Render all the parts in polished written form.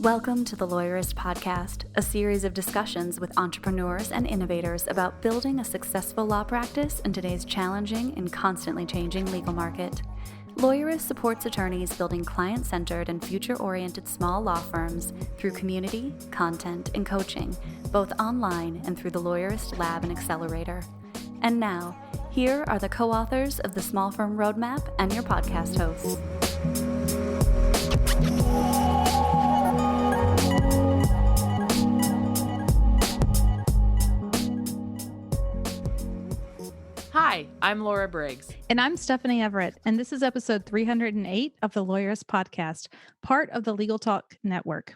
Welcome to the Lawyerist Podcast, a series of discussions with entrepreneurs and innovators about building a successful law practice in today's challenging and constantly changing legal market. Lawyerist supports attorneys building client-centered and future-oriented small law firms through community, content, and coaching, both online and through the Lawyerist Lab and Accelerator. And now, here are the co-authors of the Small Firm Roadmap and your podcast hosts. Hi, I'm Laura Briggs. And I'm Stephanie Everett, and this is episode 308 of the Lawyerist Podcast, part of the Legal Talk Network.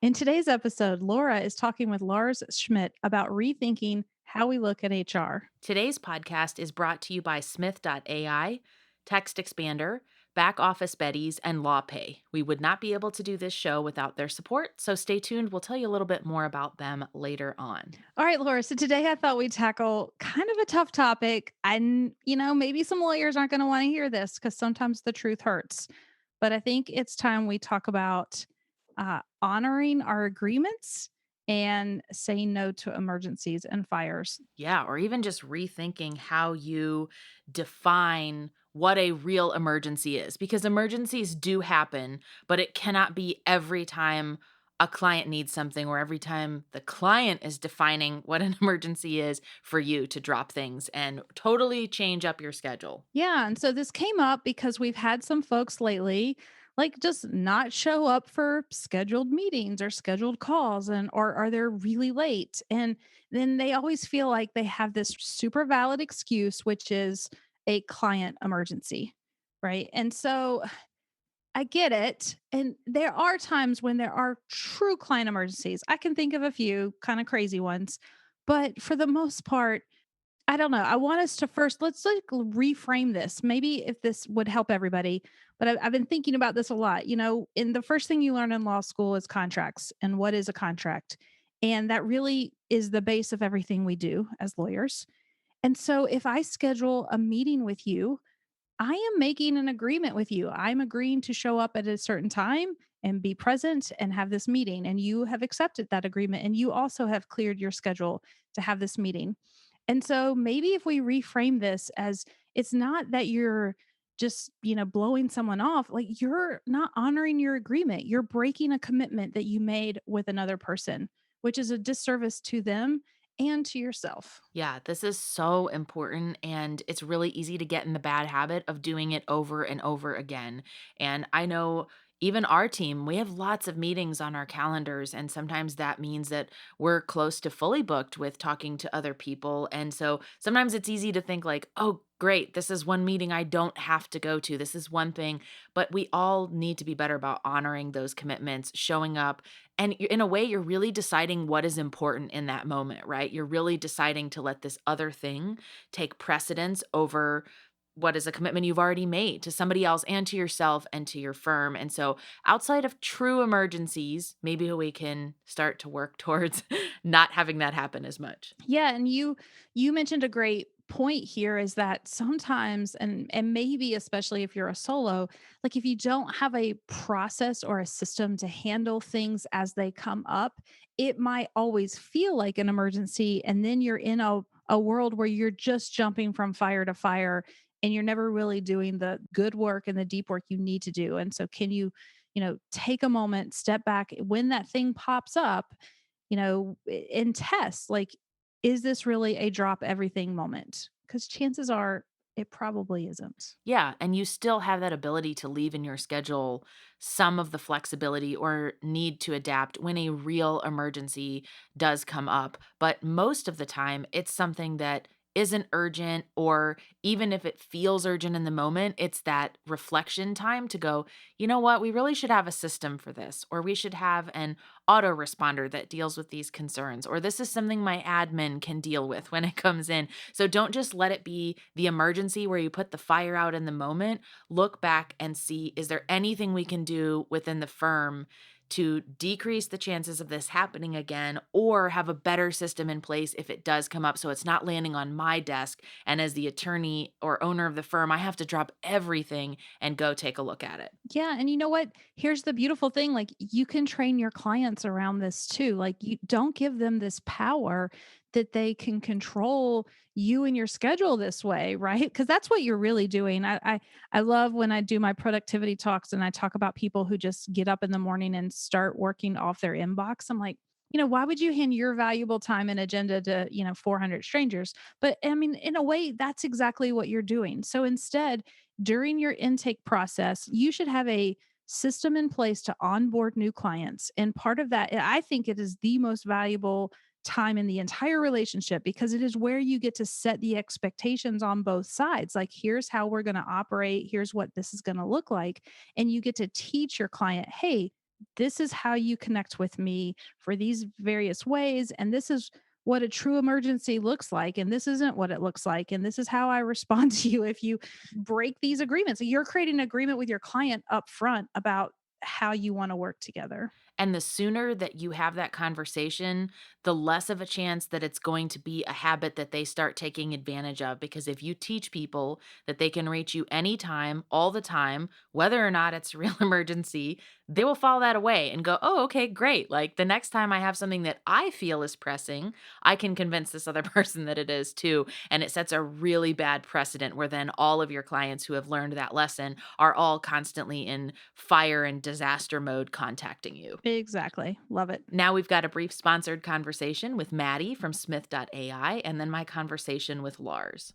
In today's episode, Laura is talking with Lars Schmidt about rethinking how we look at HR. Today's podcast is brought to you by Smith.ai, Text Expander, Back Office Betties, and LawPay. We would not be able to do this show without their support, so stay tuned. We'll tell you a little bit more about them later on. All right, Laura. So today I thought we'd tackle kind of a tough topic. And, maybe some lawyers aren't going to want to hear this because sometimes the truth hurts. But I think it's time we talk about honoring our agreements and saying no to emergencies and fires. Yeah, or even just rethinking how you define what a real emergency is, because emergencies do happen, but it cannot be every time a client needs something or every time the client is defining what an emergency is for you to drop things and totally change up your schedule. Yeah. And so this came up because we've had some folks lately just not show up for scheduled meetings or scheduled calls or are they really late? And then they always feel like they have this super valid excuse, which is a client emergency. Right. And so I get it. And there are times when there are true client emergencies. I can think of a few kind of crazy ones, but for the most part, I don't know. I want us to first, let's reframe this. Maybe if this would help everybody, but I've been thinking about this a lot. In the first thing you learn in law school is contracts and what is a contract. And that really is the base of everything we do as lawyers. And so if I schedule a meeting with you, I am making an agreement with you. I'm agreeing to show up at a certain time and be present and have this meeting. And you have accepted that agreement. And you also have cleared your schedule to have this meeting. And so maybe if we reframe this as it's not that you're just, blowing someone off, like you're not honoring your agreement. You're breaking a commitment that you made with another person, which is a disservice to them and to yourself. Yeah, this is so important, and it's really easy to get in the bad habit of doing it over and over again. And I know even our team, we have lots of meetings on our calendars, and sometimes that means that we're close to fully booked with talking to other people. And so sometimes it's easy to think like, oh, great, this is one meeting I don't have to go to. This is one thing, but we all need to be better about honoring those commitments, showing up. And in a way, you're really deciding what is important in that moment, right? You're really deciding to let this other thing take precedence over what is a commitment you've already made to somebody else and to yourself and to your firm. And so outside of true emergencies, maybe we can start to work towards not having that happen as much. Yeah, and you mentioned a great point here is that sometimes and maybe especially if you're a solo, like if you don't have a process or a system to handle things as they come up, it might always feel like an emergency and then you're in a world where you're just jumping from fire to fire and you're never really doing the good work and the deep work you need to do. And so can you, take a moment, step back when that thing pops up, and test like, is this really a drop everything moment? Because chances are it probably isn't. Yeah, and you still have that ability to leave in your schedule some of the flexibility or need to adapt when a real emergency does come up. But most of the time, it's something that isn't urgent, or even if it feels urgent in the moment, it's that reflection time to go, you know what, we really should have a system for this, or we should have an autoresponder that deals with these concerns, or this is something my admin can deal with when it comes in. So don't just let it be the emergency where you put the fire out in the moment. Look back and see, is there anything we can do within the firm to decrease the chances of this happening again, or have a better system in place if it does come up so it's not landing on my desk? And as the attorney or owner of the firm, I have to drop everything and go take a look at it. Yeah, and you know what? Here's the beautiful thing, like, you can train your clients around this too. Like, you don't give them this power that they can control you and your schedule this way, right? Because that's what you're really doing. I love when I do my productivity talks and I talk about people who just get up in the morning and start working off their inbox. I'm like, why would you hand your valuable time and agenda to, 400 strangers? But I mean, in a way, that's exactly what you're doing. So instead, during your intake process, you should have a system in place to onboard new clients. And part of that, I think it is the most valuable time in the entire relationship because it is where you get to set the expectations on both sides. Like, here's how we're going to operate, here's what this is going to look like. And you get to teach your client, hey, this is how you connect with me for these various ways. And this is what a true emergency looks like. And this isn't what it looks like. And this is how I respond to you if you break these agreements. You're creating an agreement with your client up front about how you want to work together. And the sooner that you have that conversation, the less of a chance that it's going to be a habit that they start taking advantage of. Because if you teach people that they can reach you anytime, all the time, whether or not it's a real emergency, they will file that away and go, oh, okay, great. Like the next time I have something that I feel is pressing, I can convince this other person that it is too. And it sets a really bad precedent where then all of your clients who have learned that lesson are all constantly in fire and disaster mode contacting you. Exactly. Love it. Now we've got a brief sponsored conversation with Maddie from Smith.ai, and then my conversation with Lars.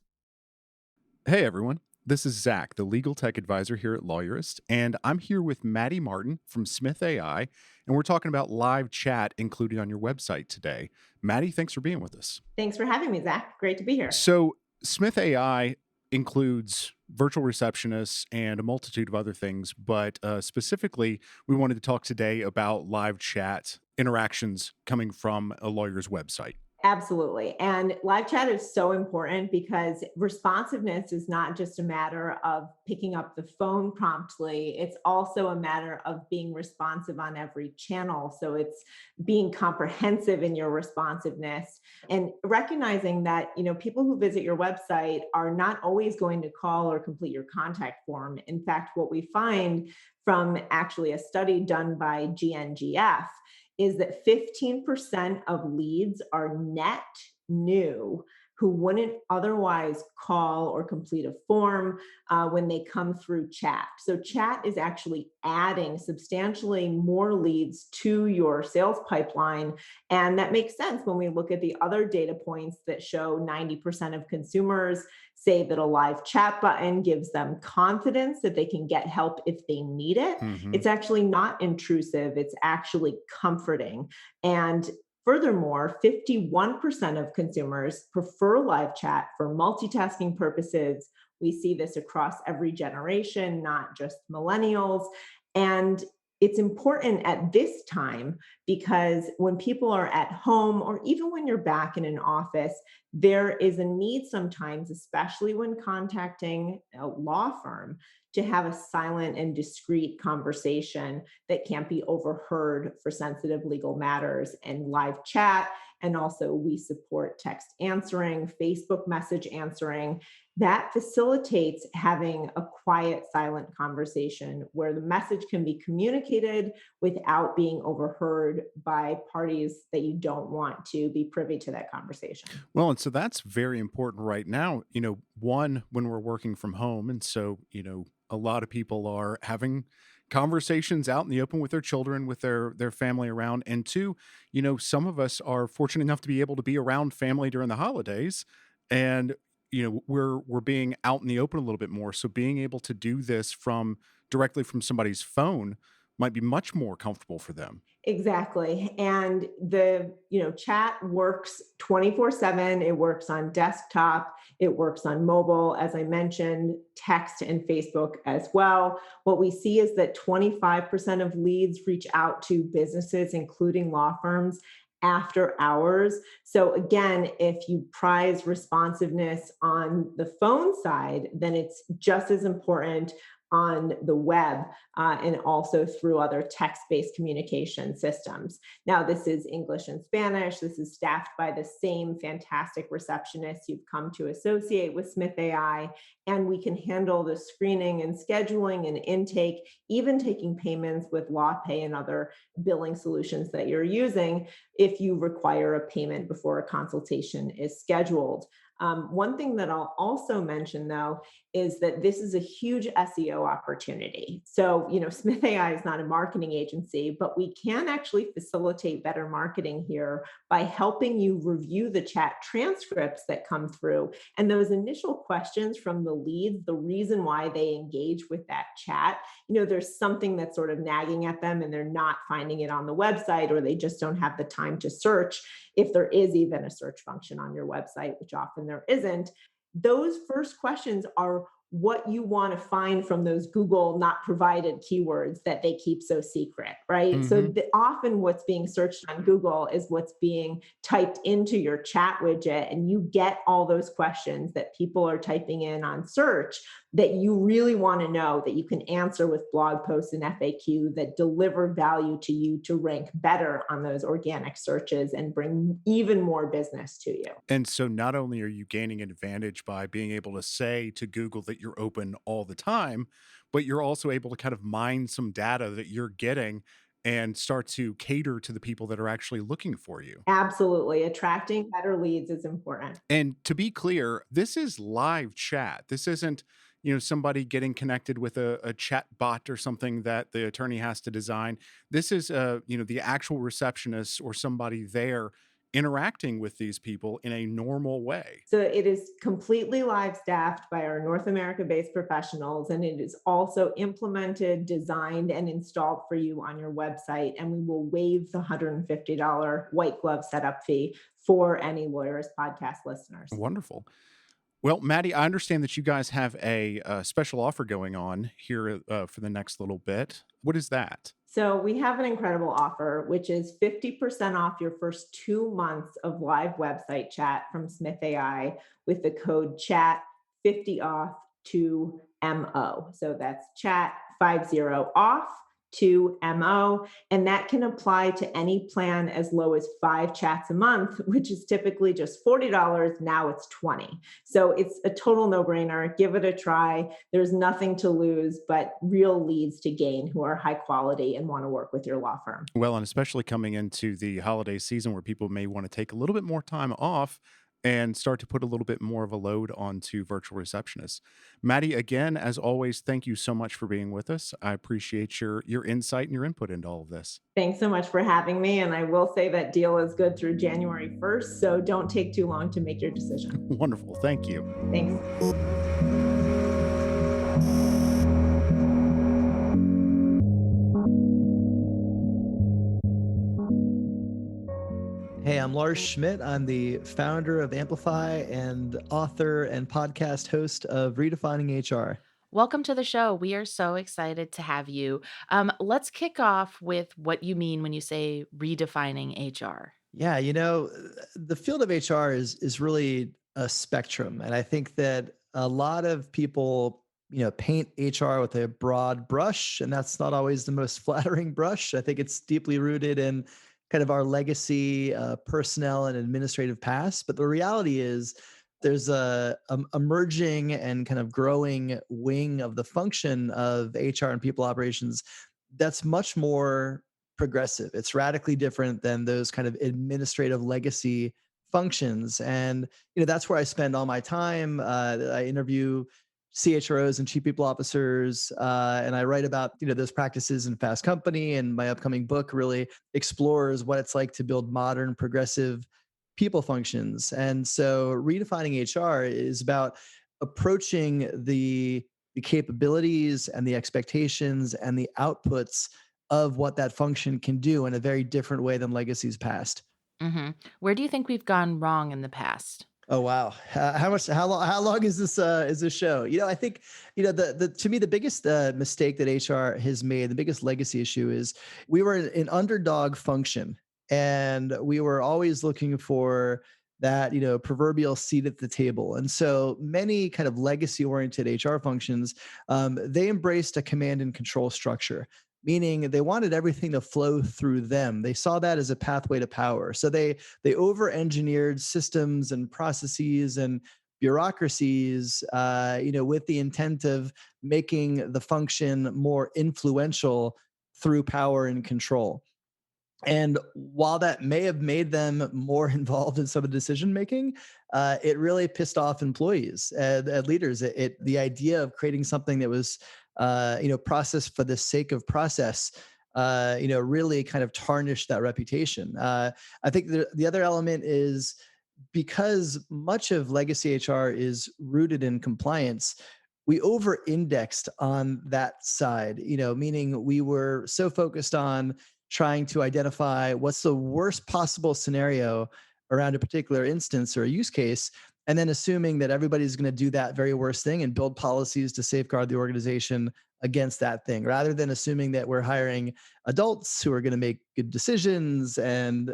Hey everyone, this is Zach, the legal tech advisor here at Lawyerist, and I'm here with Maddie Martin from Smith AI, and we're talking about live chat included on your website today. Maddie, thanks for being with us. Thanks for having me, Zach. Great to be here. So, Smith AI includes virtual receptionists and a multitude of other things, but specifically, we wanted to talk today about live chat interactions coming from a lawyer's website. Absolutely. And live chat is so important because responsiveness is not just a matter of picking up the phone promptly. It's also a matter of being responsive on every channel. So it's being comprehensive in your responsiveness and recognizing that, people who visit your website are not always going to call or complete your contact form. In fact, what we find from actually a study done by GNGF is that 15% of leads are net new who wouldn't otherwise call or complete a form when they come through chat. So chat is actually adding substantially more leads to your sales pipeline. And that makes sense when we look at the other data points that show 90% of consumers say that a live chat button gives them confidence that they can get help if they need it. It's actually not intrusive. It's actually comforting. And furthermore, 51% of consumers prefer live chat for multitasking purposes. We see this across every generation, not just millennials. And it's important at this time because when people are at home or even when you're back in an office, there is a need sometimes, especially when contacting a law firm, to have a silent and discreet conversation that can't be overheard for sensitive legal matters. And live chat, and also we support text answering, Facebook message answering, that facilitates having a quiet, silent conversation where the message can be communicated without being overheard by parties that you don't want to be privy to that conversation. Well, and so that's very important right now. One, when we're working from home. And so, a lot of people are having conversations out in the open with their children, with their family around. And two, some of us are fortunate enough to be able to be around family during the holidays. And, we're being out in the open a little bit more. So being able to do this directly from somebody's phone might be much more comfortable for them. Exactly. And the, chat works 24/7. It works on desktop. It works on mobile, as I mentioned, text and Facebook as well. What we see is that 25% of leads reach out to businesses, including law firms, after hours. So again, if you prize responsiveness on the phone side, then it's just as important on the web and also through other text-based communication systems. Now, this is English and Spanish. This is staffed by the same fantastic receptionists you've come to associate with Smith AI, and we can handle the screening and scheduling and intake, even taking payments with LawPay and other billing solutions that you're using if you require a payment before a consultation is scheduled. One thing that I'll also mention, though, is that this is a huge SEO opportunity. So, Smith AI is not a marketing agency, but we can actually facilitate better marketing here by helping you review the chat transcripts that come through. And those initial questions from the leads, the reason why they engage with that chat, there's something that's sort of nagging at them and they're not finding it on the website, or they just don't have the time to search, if there is even a search function on your website, which often there isn't. Those first questions are what you want to find from those Google not provided keywords that they keep so secret, right? Mm-hmm. So often what's being searched on Google is what's being typed into your chat widget, and you get all those questions that people are typing in on search that you really want to know, that you can answer with blog posts and FAQ that deliver value to you to rank better on those organic searches and bring even more business to you. And so not only are you gaining an advantage by being able to say to Google that you're open all the time, but you're also able to kind of mine some data that you're getting and start to cater to the people that are actually looking for you. Absolutely. Attracting better leads is important. And to be clear, this is live chat. This isn't, somebody getting connected with a chat bot or something that the attorney has to design. This is, the actual receptionist or somebody there interacting with these people in a normal way. So it is completely live staffed by our North America-based professionals, and it is also implemented, designed, and installed for you on your website. And we will waive the $150 white glove setup fee for any Lawyers Podcast listeners. Wonderful. Well, Maddie, I understand that you guys have a special offer going on here for the next little bit. What is that? So we have an incredible offer, which is 50% off your first 2 months of live website chat from Smith AI with the code chat50off2MO. So that's chat50off to MO, and that can apply to any plan as low as 5 chats a month, which is typically just $40. Now it's $20. So it's a total no-brainer. Give it a try. There's nothing to lose, but real leads to gain who are high quality and want to work with your law firm. Well, and especially coming into the holiday season where people may want to take a little bit more time off and start to put a little bit more of a load onto virtual receptionists. Maddie, again, as always, thank you so much for being with us. I appreciate your insight and your input into all of this. Thanks so much for having me. And I will say that deal is good through January 1st, so don't take too long to make your decision. Wonderful. Thank you. Thanks. Hey, I'm Lars Schmidt. I'm the founder of Amplify and author and podcast host of Redefining HR. Welcome to the show. We are so excited to have you. Let's kick off with what you mean when you say redefining HR. Yeah, the field of HR is really a spectrum. And I think that a lot of people, paint HR with a broad brush, and that's not always the most flattering brush. I think it's deeply rooted in kind of our legacy, personnel and administrative past. But the reality is there's a emerging and kind of growing wing of the function of HR and people operations that's much more progressive. It's radically different than those kind of administrative legacy functions. And, that's where I spend all my time. I interview CHROs and chief people officers, and I write about those practices in Fast Company. And my upcoming book really explores what it's like to build modern, progressive people functions. And so, redefining HR is about approaching the capabilities and the expectations and the outputs of what that function can do in a very different way than legacies past. Mm-hmm. Where do you think we've gone wrong in the past? Oh, wow. How long is this show? I think, to me, the biggest mistake that HR has made, the biggest legacy issue is we were an underdog function, and we were always looking for that proverbial seat at the table. And so many kind of legacy oriented HR functions, they embraced a command and control structure, meaning they wanted everything to flow through them. They saw that as a pathway to power. So they over engineered systems and processes and bureaucracies, with the intent of making the function more influential through power and control. And while that may have made them more involved in some of the decision making, it really pissed off employees and leaders. The idea of creating something that was, process for the sake of process, really kind of tarnished that reputation. I think the other element is because much of legacy HR is rooted in compliance. We over indexed on that side, meaning we were so focused on trying to identify what's the worst possible scenario around a particular instance or a use case, and then assuming that everybody's going to do that very worst thing and build policies to safeguard the organization against that thing, rather than assuming that we're hiring adults who are going to make good decisions and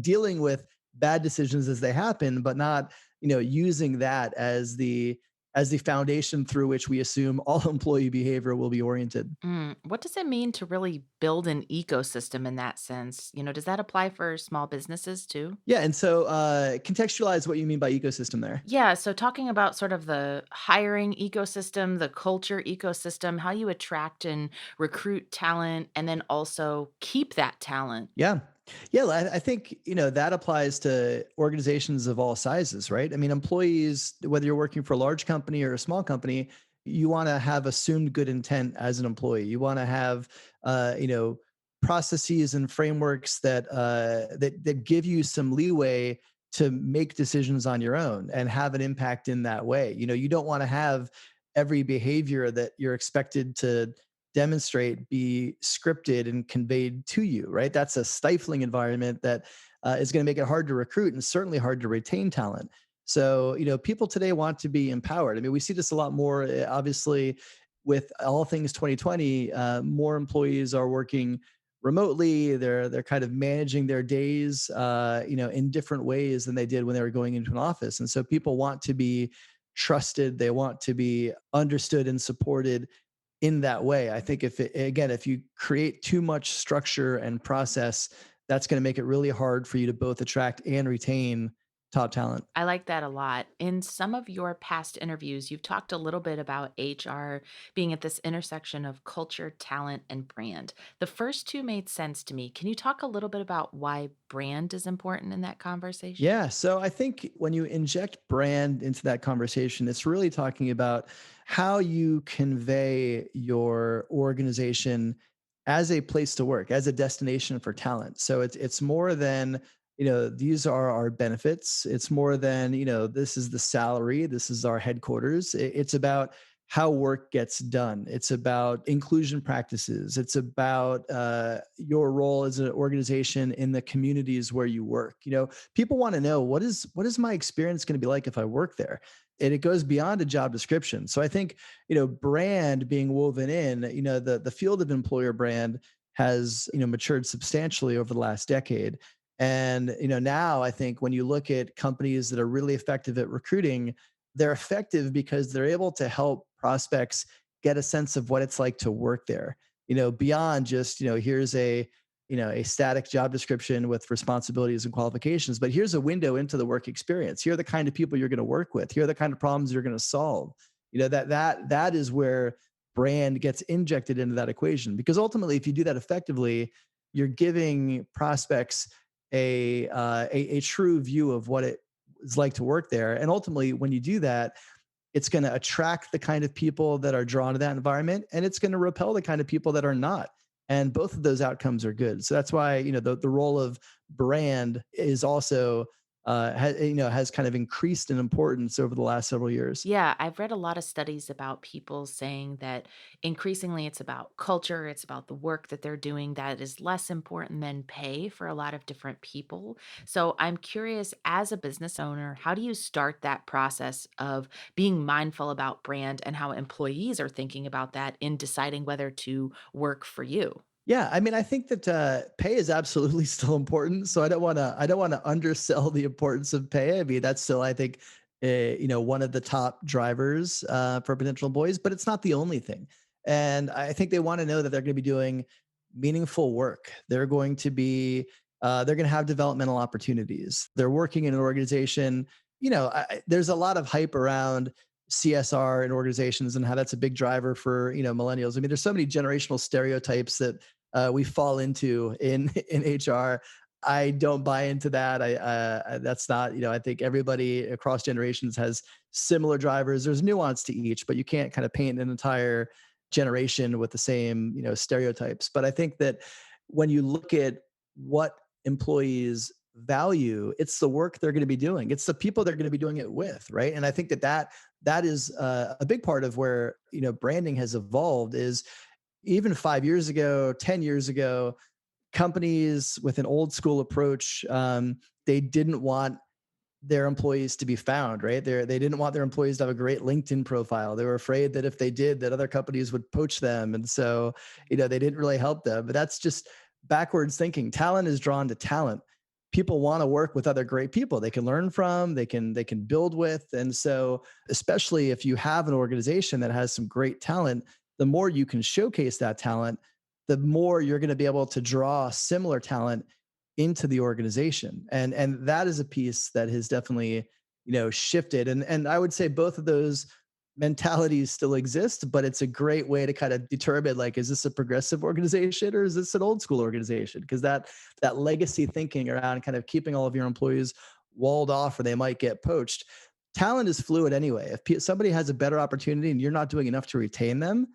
dealing with bad decisions as they happen, but not using that as the foundation through which we assume all employee behavior will be oriented. What does it mean to really build an ecosystem in that sense? Does that apply for small businesses too? Yeah, and so contextualize what you mean by ecosystem there. Yeah, so talking about sort of the hiring ecosystem, the culture ecosystem, how you attract and recruit talent, and then also keep that talent. Yeah. Yeah, I think, that applies to organizations of all sizes, right? I mean, employees, whether you're working for a large company or a small company, you want to have assumed good intent as an employee. You want to have, processes and frameworks that give you some leeway to make decisions on your own and have an impact in that way. You don't want to have every behavior that you're expected to demonstrate be scripted and conveyed to you, right? That's a stifling environment that is going to make it hard to recruit and certainly hard to retain talent. So, people today want to be empowered. I mean, we see this a lot more, obviously, with all things 2020. More employees are working remotely. They're kind of managing their days, in different ways than they did when they were going into an office. And so, people want to be trusted. They want to be understood and supported in that way. I think if you create too much structure and process, that's going to make it really hard for you to both attract and retain top talent. I like that a lot. In some of your past interviews, you've talked a little bit about HR being at this intersection of culture, talent, and brand. The first two made sense to me. Can you talk a little bit about why brand is important in that conversation? Yeah. So I think when you inject brand into that conversation, it's really talking about how you convey your organization as a place to work, as a destination for talent. So it's more than, these are our benefits. It's more than, this is the salary, this is our headquarters. It's about how work gets done. It's about inclusion practices. It's about your role as an organization in the communities where you work. People want to know what is my experience going to be like if I work there, and it goes beyond a job description. So I think brand being woven in. The field of employer brand has matured substantially over the last decade. And now I think when you look at companies that are really effective at recruiting, they're effective because they're able to help prospects get a sense of what it's like to work there, beyond just, here's a static job description with responsibilities and qualifications, but here's a window into the work experience. Here are the kind of people you're going to work with. Here are the kind of problems you're going to solve. That is where brand gets injected into that equation, because ultimately, if you do that effectively, you're giving prospects a true view of what it is like to work there. And ultimately, when you do that, it's going to attract the kind of people that are drawn to that environment, and it's going to repel the kind of people that are not. And both of those outcomes are good. So that's why the role of brand is also has kind of increased in importance over the last several years. Yeah, I've read a lot of studies about people saying that increasingly it's about culture, it's about the work that they're doing that is less important than pay for a lot of different people. So I'm curious, as a business owner, how do you start that process of being mindful about brand and how employees are thinking about that in deciding whether to work for you? Yeah, I mean, I think that pay is absolutely still important. So I don't want to undersell the importance of pay. I mean, that's still, I think, one of the top drivers for potential employees, but it's not the only thing. And I think they want to know that they're going to be doing meaningful work. They're going to have developmental opportunities. They're working in an organization. There's a lot of hype around CSR in organizations and how that's a big driver for millennials. I mean, there's so many generational stereotypes that we fall into in in HR. I don't buy into that. That's not, I think everybody across generations has similar drivers. There's nuance to each, but you can't kind of paint an entire generation with the same, stereotypes. But I think that when you look at what employees value, it's the work they're going to be doing. It's the people they're going to be doing it with, right? And I think that is a big part of where branding has evolved. Is even 5 years ago, 10 years ago, companies with an old school approach, they didn't want their employees to be found, right? They didn't want their employees to have a great LinkedIn profile. They were afraid that if they did, that other companies would poach them. And so, they didn't really help them. But that's just backwards thinking. Talent is drawn to talent. People want to work with other great people they can learn from, they can build with. And so, especially if you have an organization that has some great talent, the more you can showcase that talent, the more you're going to be able to draw similar talent into the organization. And that is a piece that has definitely shifted. And I would say both of those mentalities still exist, but it's a great way to kind of determine, like, is this a progressive organization or is this an old school organization? Because that legacy thinking around kind of keeping all of your employees walled off or they might get poached. Talent is fluid anyway. If somebody has a better opportunity and you're not doing enough to retain them,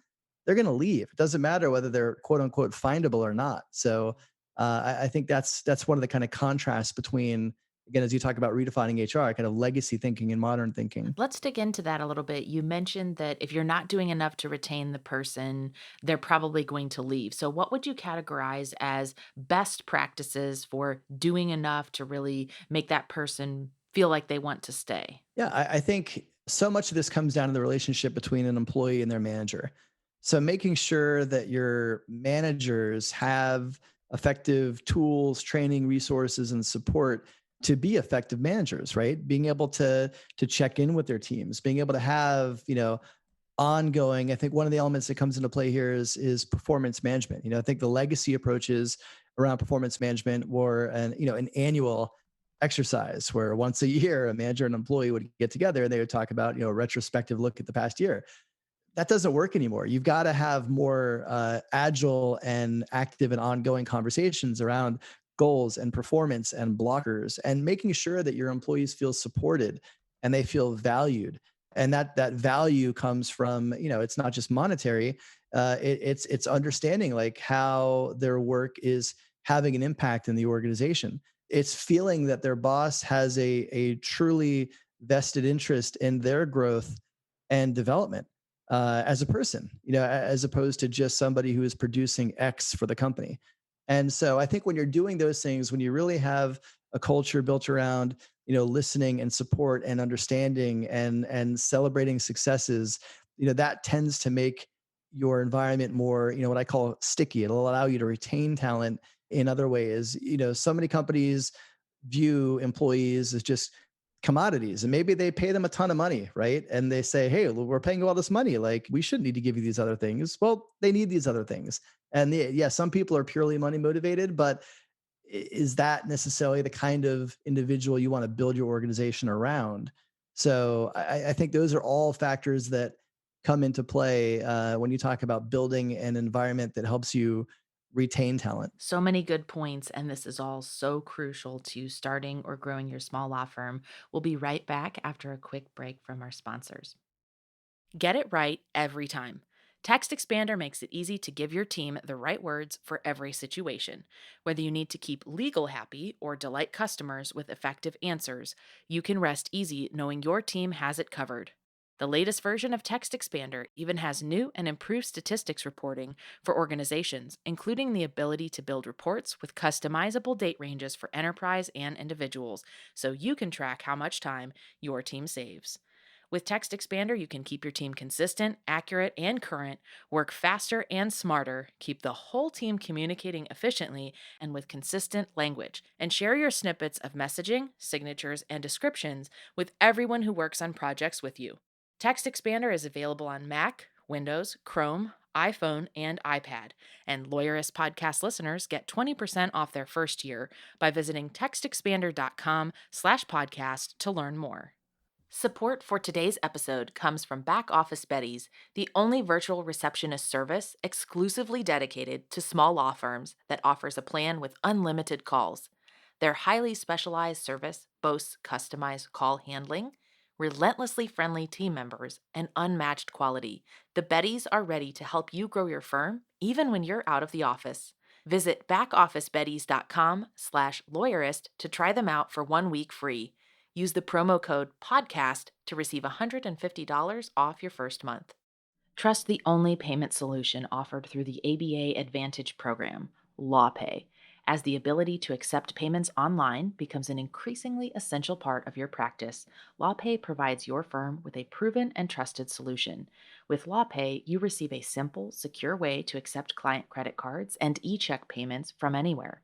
they're going to leave. It doesn't matter whether they're quote unquote findable or not. So I think that's one of the kind of contrasts between, again, as you talk about redefining HR, kind of legacy thinking and modern thinking. Let's dig into that a little bit. You mentioned that if you're not doing enough to retain the person, they're probably going to leave. So, what would you categorize as best practices for doing enough to really make that person feel like they want to stay? Yeah, I think so much of this comes down to the relationship between an employee and their manager. So making sure that your managers have effective tools, training, resources, and support to be effective managers, right? Being able to check in with their teams, being able to have, ongoing. I think one of the elements that comes into play here is performance management. I think the legacy approaches around performance management were an annual exercise where once a year a manager and employee would get together and they would talk about a retrospective look at the past year. That doesn't work anymore. You've got to have more agile and active and ongoing conversations around goals and performance and blockers and making sure that your employees feel supported and they feel valued. And that value comes from, it's not just monetary. It's understanding like how their work is having an impact in the organization. It's feeling that their boss has a truly vested interest in their growth and development as a person, as opposed to just somebody who is producing X for the company. And so I think when you're doing those things, when you really have a culture built around, listening and support and understanding and celebrating successes, that tends to make your environment more, what I call sticky. It'll allow you to retain talent in other ways. So many companies view employees as just commodities and maybe they pay them a ton of money, right? And they say, hey, we're paying you all this money, like we shouldn't need to give you these other things. Well, they need these other things. And yeah, some people are purely money motivated, but is that necessarily the kind of individual you want to build your organization around? So I think those are all factors that come into play when you talk about building an environment that helps you retain talent. So many good points, and this is all so crucial to starting or growing your small law firm. We'll be right back after a quick break from our sponsors. Get it right every time. Text Expander makes it easy to give your team the right words for every situation. Whether you need to keep legal happy or delight customers with effective answers, you can rest easy knowing your team has it covered. The latest version of Text Expander even has new and improved statistics reporting for organizations, including the ability to build reports with customizable date ranges for enterprise and individuals, so you can track how much time your team saves. With Text Expander, you can keep your team consistent, accurate, and current, work faster and smarter, keep the whole team communicating efficiently and with consistent language, and share your snippets of messaging, signatures, and descriptions with everyone who works on projects with you. Text Expander is available on Mac, Windows, Chrome, iPhone, and iPad, and Lawyerist podcast listeners get 20% off their first year by visiting textexpander.com/podcast to learn more. Support for today's episode comes from Back Office Betties, the only virtual receptionist service exclusively dedicated to small law firms that offers a plan with unlimited calls. Their highly specialized service boasts customized call handling, relentlessly friendly team members, and unmatched quality. The Betties are ready to help you grow your firm even when you're out of the office. Visit backofficebetties.com/lawyerist to try them out for 1 week free. Use the promo code PODCAST to receive $150 off your first month. Trust the only payment solution offered through the ABA Advantage program, LawPay, as the ability to accept payments online becomes an increasingly essential part of your practice. LawPay provides your firm with a proven and trusted solution. With LawPay, you receive a simple, secure way to accept client credit cards and e-check payments from anywhere.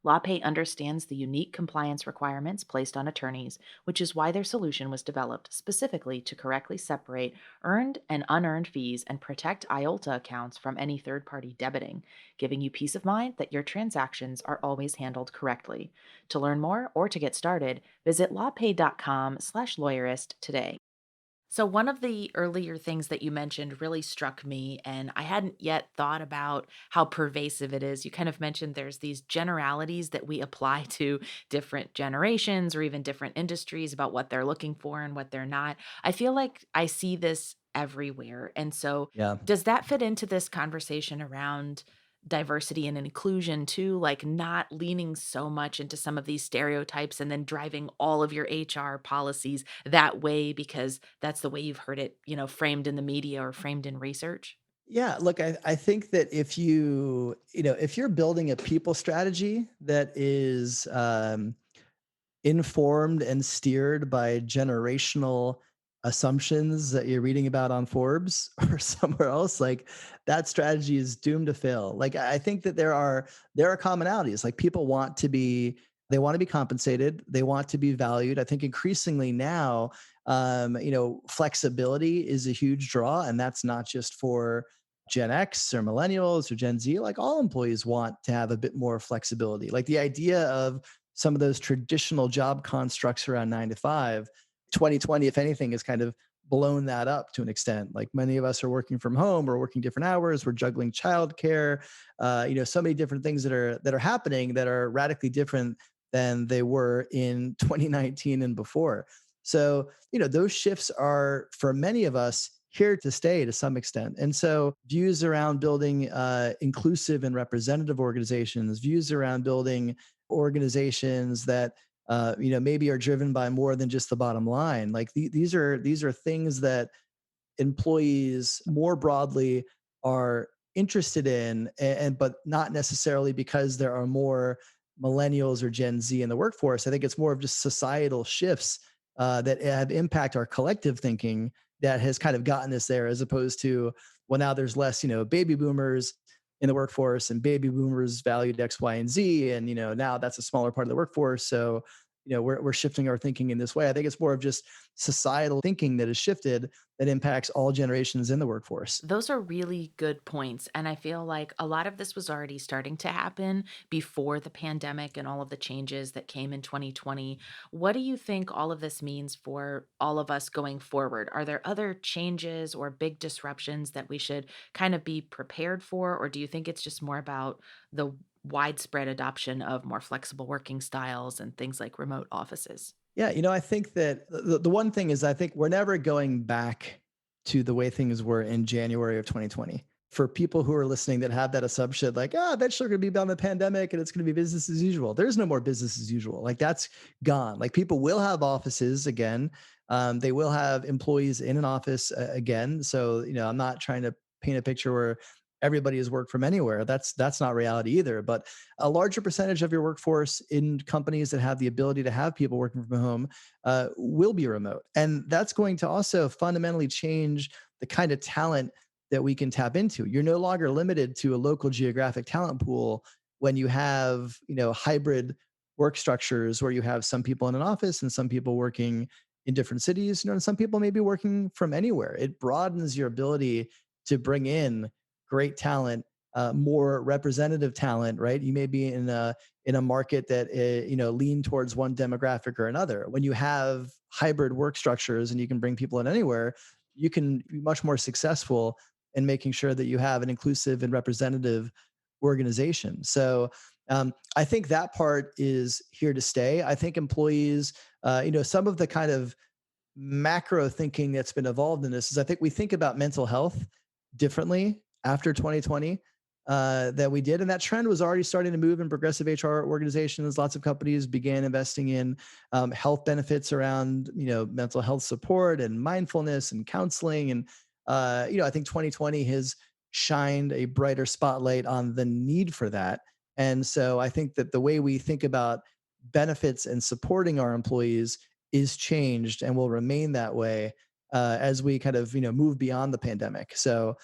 LawPay understands the unique compliance requirements placed on attorneys, which is why their solution was developed specifically to correctly separate earned and unearned fees and protect IOLTA accounts from any third-party debiting, giving you peace of mind that your transactions are always handled correctly. To learn more or to get started, visit lawpay.com/lawyerist today. So, one of the earlier things that you mentioned really struck me, and I hadn't yet thought about how pervasive it is. You kind of mentioned there's these generalities that we apply to different generations or even different industries about what they're looking for and what they're not. I feel like I see this everywhere. And so, Yeah. does that fit into this conversation around diversity and inclusion too, like not leaning so much into some of these stereotypes and then driving all of your HR policies that way because that's the way you've heard it, framed in the media or framed in research? Yeah, look, I think that if if you're building a people strategy that is informed and steered by generational assumptions that you're reading about on Forbes or somewhere else, like that strategy is doomed to fail. Like I think that there are commonalities. Like people want to be they want to be compensated, they want to be valued. I think increasingly now, flexibility is a huge draw, and that's not just for Gen X or millennials or Gen Z. Like all employees want to have a bit more flexibility. Like the idea of some of those traditional job constructs around 9 to 5, 2020, if anything, has kind of blown that up to an extent. Like many of us are working from home, we're working different hours, we're juggling childcare, so many different things that are happening that are radically different than they were in 2019 and before. So, those shifts are for many of us here to stay to some extent. And so views around building inclusive and representative organizations, views around building organizations that maybe are driven by more than just the bottom line. Like these are things that employees more broadly are interested in, and but not necessarily because there are more millennials or Gen Z in the workforce. I think it's more of just societal shifts that have impact our collective thinking that has kind of gotten us there, as opposed to, well, now there's less baby boomers in the workforce, and baby boomers valued X, Y, and Z, and now that's a smaller part of the workforce. So we're shifting our thinking in this way. I think it's more of just societal thinking that has shifted that impacts all generations in the workforce. Those are really good points. And I feel like a lot of this was already starting to happen before the pandemic and all of the changes that came in 2020. What do you think all of this means for all of us going forward? Are there other changes or big disruptions that we should kind of be prepared for? Or do you think it's just more about the widespread adoption of more flexible working styles and things like remote offices? Yeah, I think that the one thing is, I think we're never going back to the way things were in January of 2020. For people who are listening that have that assumption, like, eventually we're going to be done the pandemic and it's going to be business as usual. There's no more business as usual. Like that's gone. Like people will have offices again. They will have employees in an office again. So, I'm not trying to paint a picture where everybody has worked from anywhere. That's not reality either. But a larger percentage of your workforce in companies that have the ability to have people working from home will be remote, and that's going to also fundamentally change the kind of talent that we can tap into. You're no longer limited to a local geographic talent pool when you have, hybrid work structures where you have some people in an office and some people working in different cities, and some people may be working from anywhere. It broadens your ability to bring in great talent, more representative talent, right? You may be in a market that lean towards one demographic or another. When you have hybrid work structures and you can bring people in anywhere, you can be much more successful in making sure that you have an inclusive and representative organization. So I think that part is here to stay. I think employees, some of the kind of macro thinking that's been evolved in this is I think we think about mental health differently after 2020 that we did. And that trend was already starting to move in progressive HR organizations. Lots of companies began investing in health benefits around, mental health support and mindfulness and counseling. And, I think 2020 has shined a brighter spotlight on the need for that. And so I think that the way we think about benefits and supporting our employees is changed and will remain that way as we kind of move beyond the pandemic. So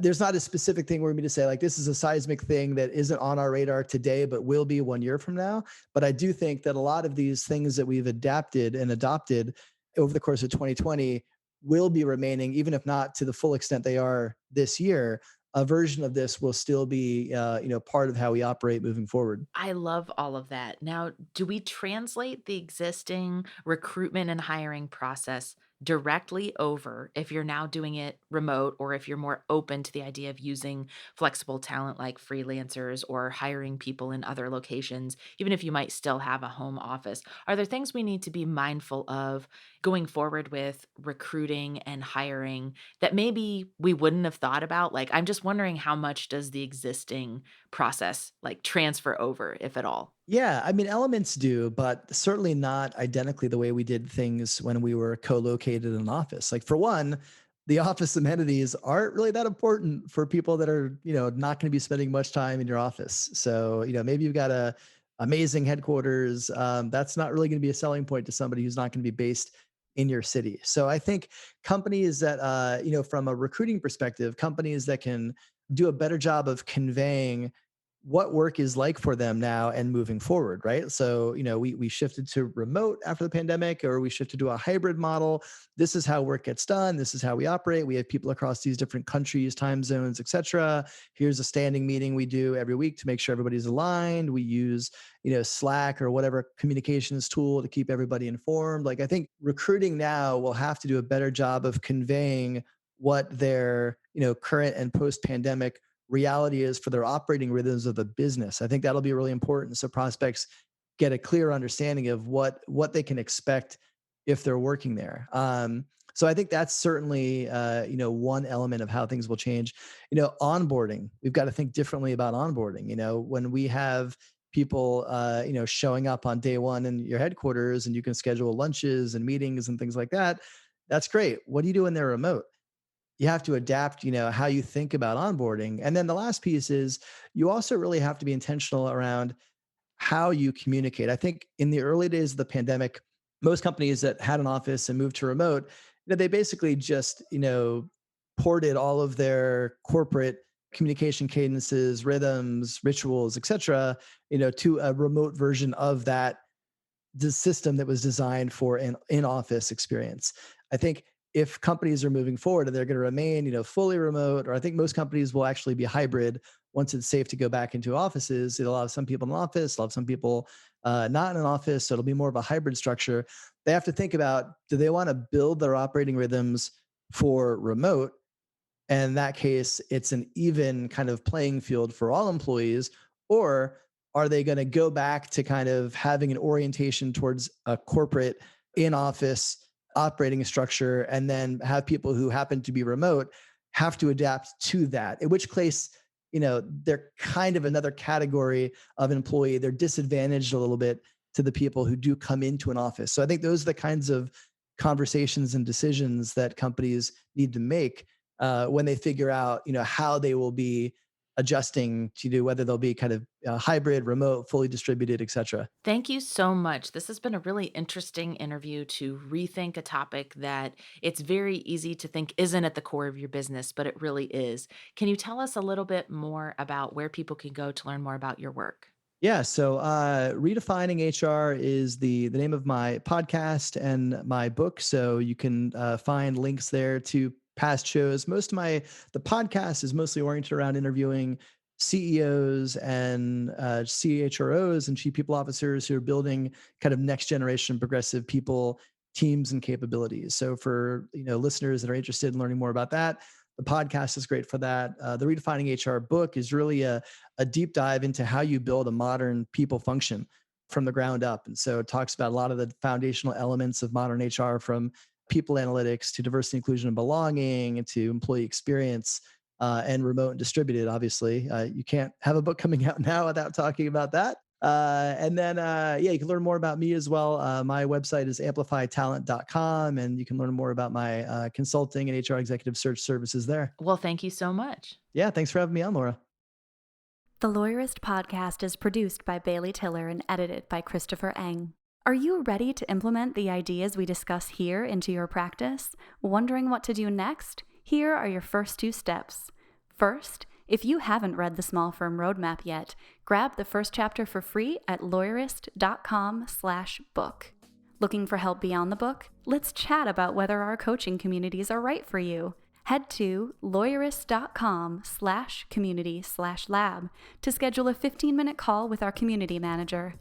there's not a specific thing where me to say like this is a seismic thing that isn't on our radar today but will be 1 year from now. But I do think that a lot of these things that we've adapted and adopted over the course of 2020 will be remaining, even if not to the full extent they are this year. A version of this will still be part of how we operate moving forward. I love all of that. Now, do we translate the existing recruitment and hiring process directly over if you're now doing it remote, or if you're more open to the idea of using flexible talent like freelancers or hiring people in other locations, even if you might still have a home office? Are there things we need to be mindful of going forward with recruiting and hiring that maybe we wouldn't have thought about? Like, I'm just wondering, how much does the existing process like transfer over, if at all? Yeah, I mean, elements do, but certainly not identically the way we did things when we were co-located in an office. Like for one, the office amenities aren't really that important for people that are, not going to be spending much time in your office. So, maybe you've got a amazing headquarters. That's not really going to be a selling point to somebody who's not going to be based in your city. So I think companies that, from a recruiting perspective, companies that can do a better job of conveying what work is like for them now and moving forward, right? So, we shifted to remote after the pandemic, or we shifted to a hybrid model. This is how work gets done. This is how we operate. We have people across these different countries, time zones, et cetera. Here's a standing meeting we do every week to make sure everybody's aligned. We use, Slack or whatever communications tool to keep everybody informed. Like I think recruiting now will have to do a better job of conveying what their, current and post-pandemic reality is for their operating rhythms of the business. I think that'll be really important so prospects get a clear understanding of what they can expect if they're working there. So I think that's certainly one element of how things will change. Onboarding. We've got to think differently about onboarding. When we have people showing up on day one in your headquarters and you can schedule lunches and meetings and things like that, that's great. What do you do when they're remote? You have to adapt, how you think about onboarding. And then the last piece is you also really have to be intentional around how you communicate. I think in the early days of the pandemic, most companies that had an office and moved to remote, they basically just, ported all of their corporate communication cadences, rhythms, rituals, et cetera, to a remote version of that the system that was designed for an in-office experience. I think if companies are moving forward and they're going to remain, fully remote, or I think most companies will actually be hybrid once it's safe to go back into offices. It'll have some people in an office, it'll have some people not in an office. So it'll be more of a hybrid structure. They have to think about, do they want to build their operating rhythms for remote? And in that case, it's an even kind of playing field for all employees, or are they going to go back to kind of having an orientation towards a corporate in-office operating structure, and then have people who happen to be remote have to adapt to that? In which case, they're kind of another category of employee. They're disadvantaged a little bit to the people who do come into an office. So I think those are the kinds of conversations and decisions that companies need to make when they figure out, how they will be adjusting to do, whether they'll be kind of hybrid, remote, fully distributed, et cetera. Thank you so much. This has been a really interesting interview to rethink a topic that it's very easy to think isn't at the core of your business, but it really is. Can you tell us a little bit more about where people can go to learn more about your work? Yeah, so Redefining HR is the name of my podcast and my book. So you can find links there to past shows. The podcast is mostly oriented around interviewing CEOs and CHROs and chief people officers who are building kind of next generation progressive people teams and capabilities. So for listeners that are interested in learning more about that, the podcast is great for that. The Redefining HR book is really a deep dive into how you build a modern people function from the ground up. And so it talks about a lot of the foundational elements of modern HR, from people analytics to diversity, inclusion, and belonging, and to employee experience, and remote and distributed. Obviously, you can't have a book coming out now without talking about that. And then, you can learn more about me as well. My website is amplifytalent.com, and you can learn more about my consulting and HR executive search services there. Well, thank you so much. Yeah, thanks for having me on, Laura. The Lawyerist podcast is produced by Bailey Tiller and edited by Christopher Eng. Are you ready to implement the ideas we discuss here into your practice? Wondering what to do next? Here are your first 2 steps. First, if you haven't read the Small Firm Roadmap yet, grab the first chapter for free at lawyerist.com/book. Looking for help beyond the book? Let's chat about whether our coaching communities are right for you. Head to lawyerist.com/community/lab to schedule a 15-minute call with our community manager.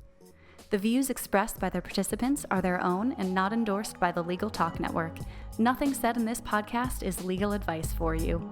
The views expressed by the participants are their own and not endorsed by the Legal Talk Network. Nothing said in this podcast is legal advice for you.